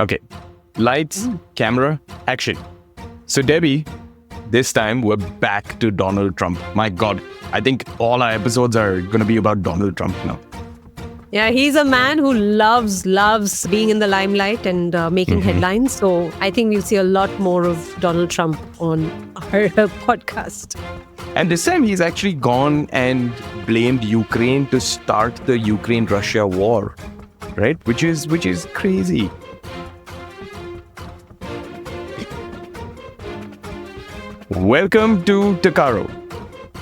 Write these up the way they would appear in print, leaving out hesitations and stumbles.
Okay. Lights, camera, action. So Debbie, this time we're back to Donald Trump. My God, I think all our episodes are going to be about Donald Trump now. Yeah, he's a man who loves being in the limelight and making headlines. So I think we'll see a lot more of Donald Trump on our podcast. And this time he's actually gone and blamed Ukraine to start the Ukraine-Russia war, right? Which is crazy. Welcome to Takaro,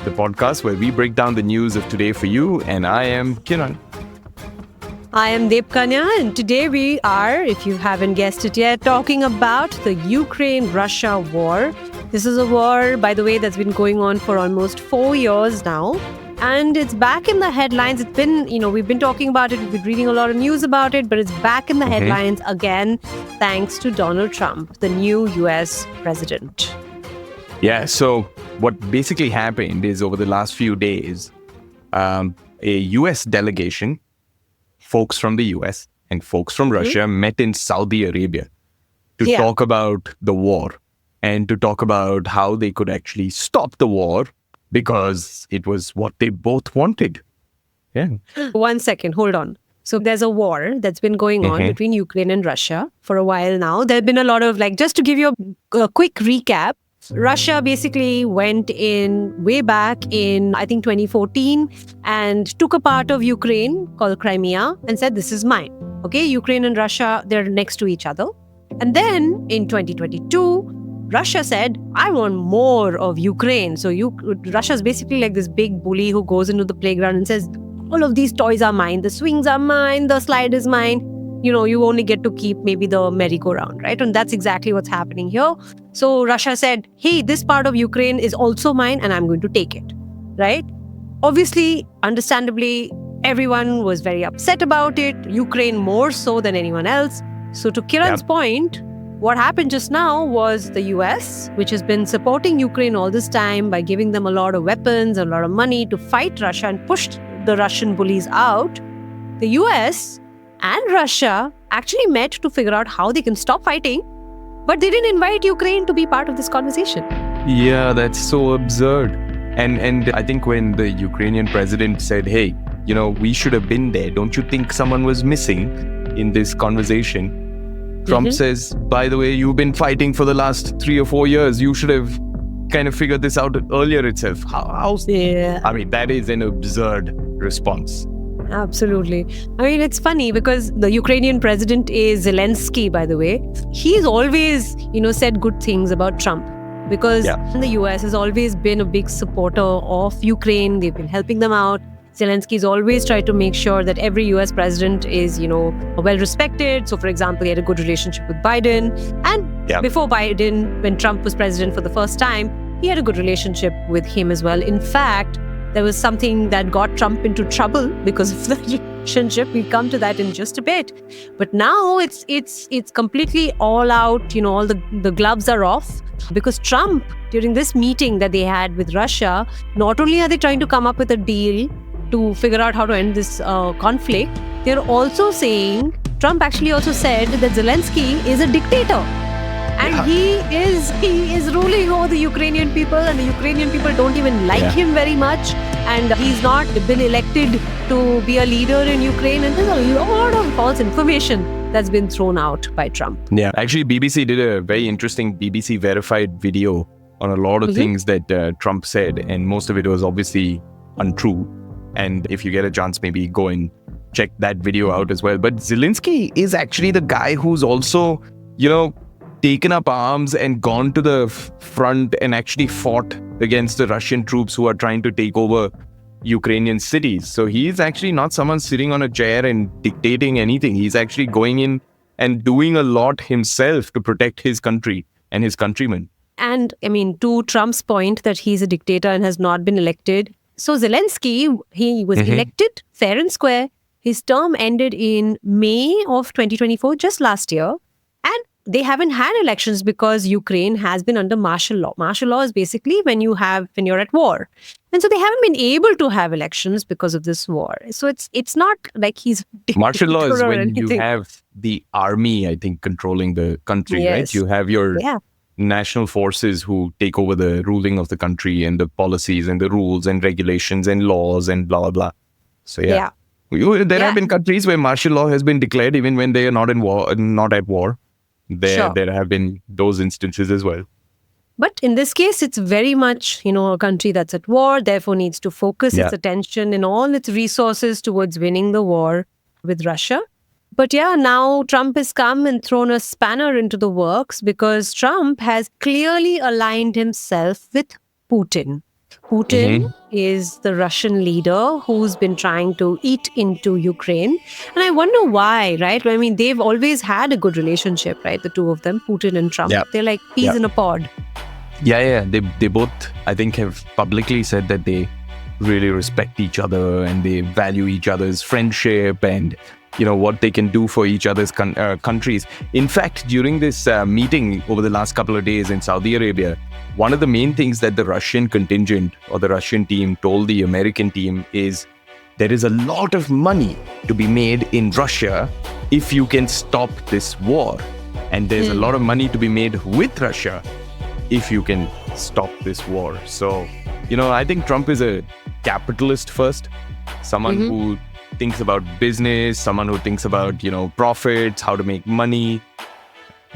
the podcast where we break down the news of today for you, and I am Kiran. I am Debkanya, and today we are, if you haven't guessed it yet, talking about the Ukraine-Russia war. This is a war, by the way, that's been going on for almost 4 years now. And it's back in the headlines. It's been, we've been talking about it. We've been reading a lot of news about it, but it's back in the headlines again, thanks to Donald Trump, the new U.S. president. Yeah, so what basically happened is over the last few days, a U.S. delegation, folks from the U.S. and folks from Russia met in Saudi Arabia to talk about the war and to talk about how they could actually stop the war because it was what they both wanted. Yeah. 1 second, hold on. So there's a war that's been going on between Ukraine and Russia for a while now. There have been a lot of, just to give you a quick recap, Russia basically went in way back in, I think, 2014 and took a part of Ukraine called Crimea and said, this is mine. Okay, Ukraine and Russia, they're next to each other. And then in 2022, Russia said, I want more of Ukraine. So Russia's basically like this big bully who goes into the playground and says, all of these toys are mine. The swings are mine. The slide is mine. You only get to keep maybe the merry-go-round, right? And that's exactly what's happening here. So Russia said, hey, this part of Ukraine is also mine and I'm going to take it, right? Obviously, understandably, everyone was very upset about it. Ukraine more so than anyone else. So to Kiran's point, what happened just now was the US, which has been supporting Ukraine all this time by giving them a lot of weapons, a lot of money to fight Russia and push the Russian bullies out. The US and Russia actually met to figure out how they can stop fighting, but they didn't invite Ukraine to be part of this conversation. Yeah, that's so absurd. And I think when the Ukrainian president said, hey, we should have been there, don't you think someone was missing in this conversation? Trump says, by the way, you've been fighting for the last 3 or 4 years. You should have kind of figured this out earlier itself. I mean, that is an absurd response. Absolutely. I mean, it's funny because the Ukrainian president is Zelensky, by the way. He's always, said good things about Trump because the US has always been a big supporter of Ukraine. They've been helping them out. Zelensky's always tried to make sure that every US president is, well respected. So, for example, he had a good relationship with Biden. And before Biden, when Trump was president for the first time, he had a good relationship with him as well. In fact, there was something that got Trump into trouble because of the relationship. We'll come to that in just a bit. But now it's completely all out, all the gloves are off because Trump, during this meeting that they had with Russia, not only are they trying to come up with a deal to figure out how to end this conflict, they're also saying, Trump actually also said that Zelensky is a dictator. And he is ruling over the Ukrainian people, and the Ukrainian people don't even like him very much. And he's not been elected to be a leader in Ukraine. And there's a lot of false information that's been thrown out by Trump. Yeah, actually, BBC did a very interesting BBC verified video on a lot of things that Trump said. And most of it was obviously untrue. And if you get a chance, maybe go and check that video out as well. But Zelensky is actually the guy who's also, taken up arms and gone to the front and actually fought against the Russian troops who are trying to take over Ukrainian cities. So he's actually not someone sitting on a chair and dictating anything. He's actually going in and doing a lot himself to protect his country and his countrymen. And I mean, to Trump's point that he's a dictator and has not been elected. So Zelensky, he was elected fair and square. His term ended in May of 2024, just last year. And they haven't had elections because Ukraine has been under martial law. Martial law is basically when you're at war. And so they haven't been able to have elections because of this war. So it's not like he's martial law is when anything. you have the army, I think, controlling the country, Yes. right? You have your national forces who take over the ruling of the country and the policies and the rules and regulations and laws and blah, blah, blah. So there have been countries where martial law has been declared even when they are not in war, not at war. There have been those instances as well. But in this case, it's very much, a country that's at war, therefore needs to focus its attention and all its resources towards winning the war with Russia. But now Trump has come and thrown a spanner into the works because Trump has clearly aligned himself with Putin. Putin is the Russian leader who's been trying to eat into Ukraine. And I wonder why, right? I mean, they've always had a good relationship, right? The two of them, Putin and Trump. Yeah. They're like peas in a pod. Yeah. They both, I think, have publicly said that they really respect each other and they value each other's friendship and, what they can do for each other's countries. In fact, during this meeting over the last couple of days in Saudi Arabia, one of the main things that the Russian contingent or the Russian team told the American team is there is a lot of money to be made in Russia if you can stop this war. And there's a lot of money to be made with Russia if you can stop this war. So, I think Trump is a capitalist first, someone who thinks about business, someone who thinks about, profits, how to make money.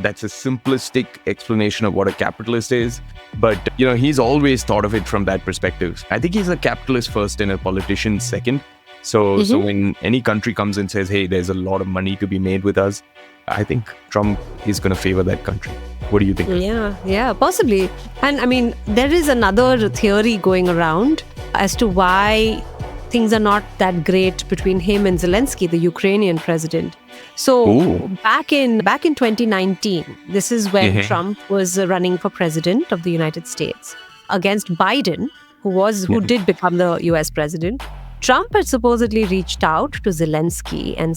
That's a simplistic explanation of what a capitalist is. But, he's always thought of it from that perspective. I think he's a capitalist first and a politician second. So when any country comes and says, hey, there's a lot of money to be made with us, I think Trump is going to favor that country. What do you think? Yeah, possibly. And I mean, there is another theory going around as to why things are not that great between him and Zelensky, the Ukrainian president. So back in 2019, this is when Trump was running for president of the United States against Biden, who did become the U.S. president. Trump had supposedly reached out to Zelensky and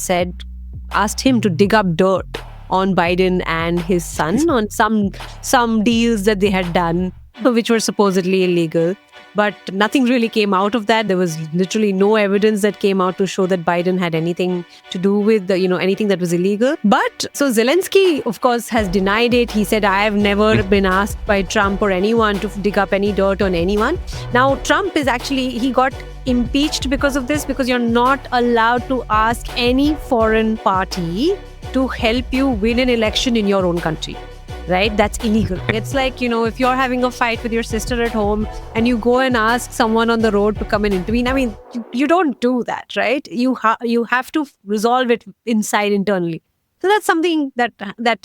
asked him to dig up dirt on Biden and his son on some deals that they had done, which were supposedly illegal. But nothing really came out of that. There was literally no evidence that came out to show that Biden had anything to do with, anything that was illegal. But so Zelensky, of course, has denied it. He said, I have never been asked by Trump or anyone to dig up any dirt on anyone. Now, Trump he got impeached because of this, because you're not allowed to ask any foreign party to help you win an election in your own country. Right? That's illegal. It's like, if you're having a fight with your sister at home and you go and ask someone on the road to come and intervene, I mean, you don't do that, right? You have to resolve it internally. So that's something that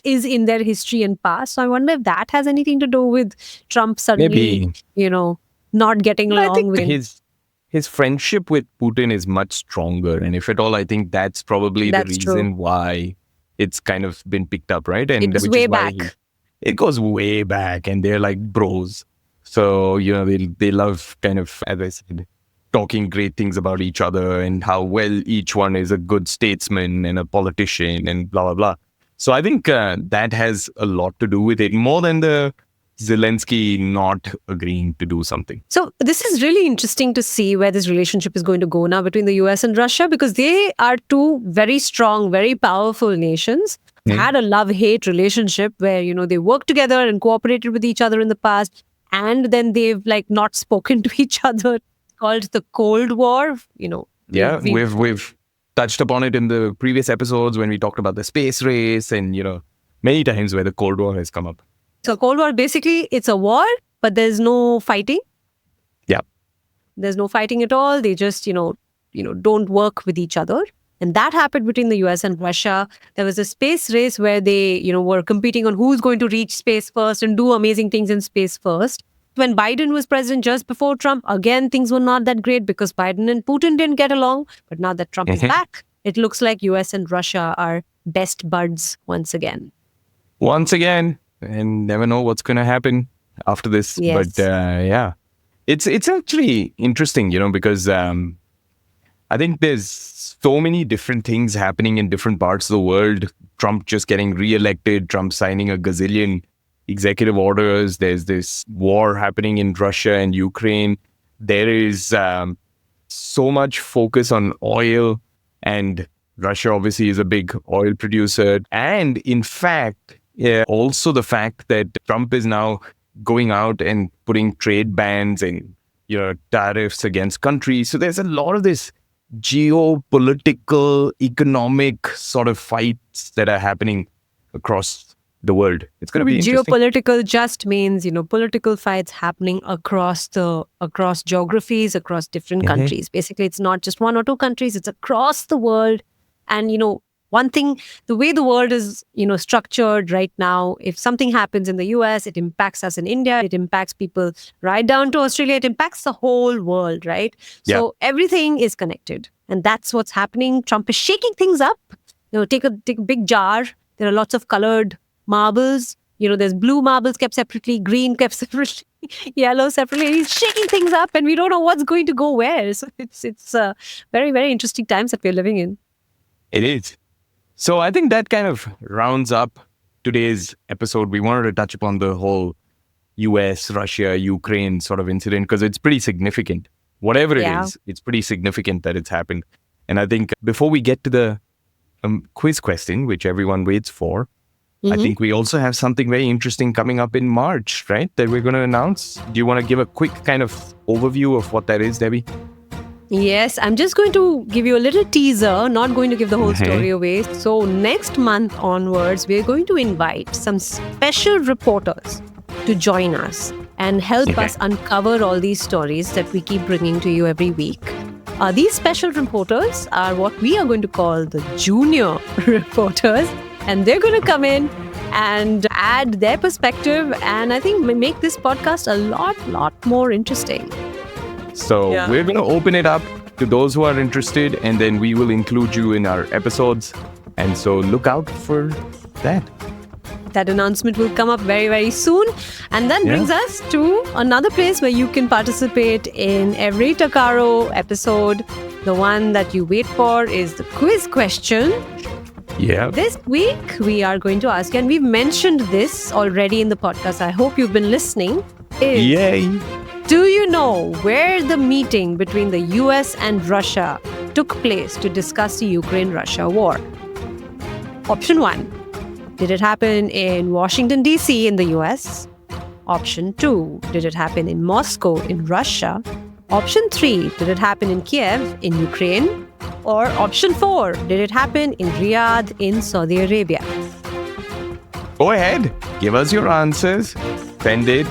is in their history and past. So I wonder if that has anything to do with Trump suddenly, not getting along with his friendship with Putin is much stronger. And if at all, I think that's probably the reason why it's kind of been picked up, right? And it's way back. It goes way back and they're like bros. So, they love kind of, as I said, talking great things about each other and how well each one is a good statesman and a politician and blah, blah, blah. So I think that has a lot to do with it, more than the Zelensky not agreeing to do something. So this is really interesting to see where this relationship is going to go now between the US and Russia, because they are two very strong, very powerful nations. Had a love-hate relationship where, they worked together and cooperated with each other in the past. And then they've not spoken to each other, called the Cold War, Yeah, we've touched upon it in the previous episodes when we talked about the space race and, many times where the Cold War has come up. So Cold War, basically, it's a war, but there's no fighting. Yeah. There's no fighting at all. They just, don't work with each other. And that happened between the US and Russia. There was a space race where they, were competing on who's going to reach space first and do amazing things in space first. When Biden was president just before Trump, again, things were not that great because Biden and Putin didn't get along. But now that Trump is back, it looks like US and Russia are best buds once again. Once again, and never know what's going to happen after this. Yes. But it's actually interesting, because I think there's so many different things happening in different parts of the world. Trump just getting reelected, Trump signing a gazillion executive orders. There's this war happening in Russia and Ukraine. There is so much focus on oil, and Russia obviously is a big oil producer. And in fact, also the fact that Trump is now going out and putting trade bans and tariffs against countries. So there's a lot of this geopolitical, economic sort of fights that are happening across the world. It's going to be interesting. Geopolitical just means, political fights happening across geographies, across different countries. Basically, it's not just one or two countries, it's across the world. And, one thing, the way the world is, structured right now, if something happens in the US, it impacts us in India, it impacts people right down to Australia, it impacts the whole world, right? Yeah. So everything is connected. And that's what's happening. Trump is shaking things up. Take a big jar. There are lots of colored marbles. There's blue marbles kept separately, green kept separately, yellow separately. He's shaking things up and we don't know what's going to go where. So it's very, very interesting times that we're living in. It is. So I think that kind of rounds up today's episode. We wanted to touch upon the whole U.S., Russia, Ukraine sort of incident because it's pretty significant. Whatever it is, it's pretty significant that it's happened. And I think before we get to the quiz question, which everyone waits for, I think we also have something very interesting coming up in March, right? That we're going to announce. Do you want to give a quick kind of overview of what that is, Debbie? Yes, I'm just going to give you a little teaser, not going to give the whole story away. So next month onwards, we're going to invite some special reporters to join us and help us uncover all these stories that we keep bringing to you every week. These special reporters are what we are going to call the junior reporters, and they're going to come in and add their perspective and I think make this podcast a lot more interesting. So we're going to open it up to those who are interested, and then we will include you in our episodes. And so look out for that. That announcement will come up very, very soon. And that brings us to another place where you can participate in every Takaro episode. The one that you wait for is the quiz question. Yeah. This week, we are going to ask, and we've mentioned this already in the podcast. I hope you've been listening. Yay. Do you know where the meeting between the US and Russia took place to discuss the Ukraine-Russia war? Option 1. Did it happen in Washington, D.C. in the US? Option 2. Did it happen in Moscow in Russia? Option 3. Did it happen in Kiev in Ukraine? Or option 4. Did it happen in Riyadh in Saudi Arabia? Go ahead. Give us your answers. Send it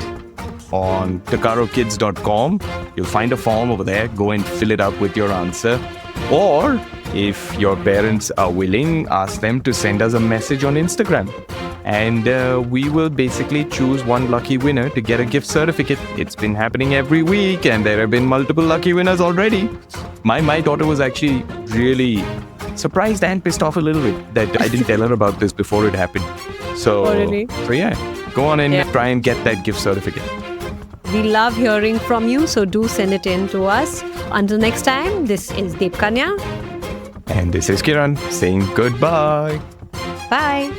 on takarokids.com. You'll find a form over there. Go and fill it up with your answer. Or if your parents are willing, ask them to send us a message on Instagram. And we will basically choose one lucky winner to get a gift certificate. It's been happening every week and there have been multiple lucky winners already. My daughter was actually really surprised and pissed off a little bit that I didn't tell her about this before it happened. So, go on and try and get that gift certificate. We love hearing from you, so do send it in to us. Until next time, this is Debkanya. And this is Kiran saying goodbye. Bye.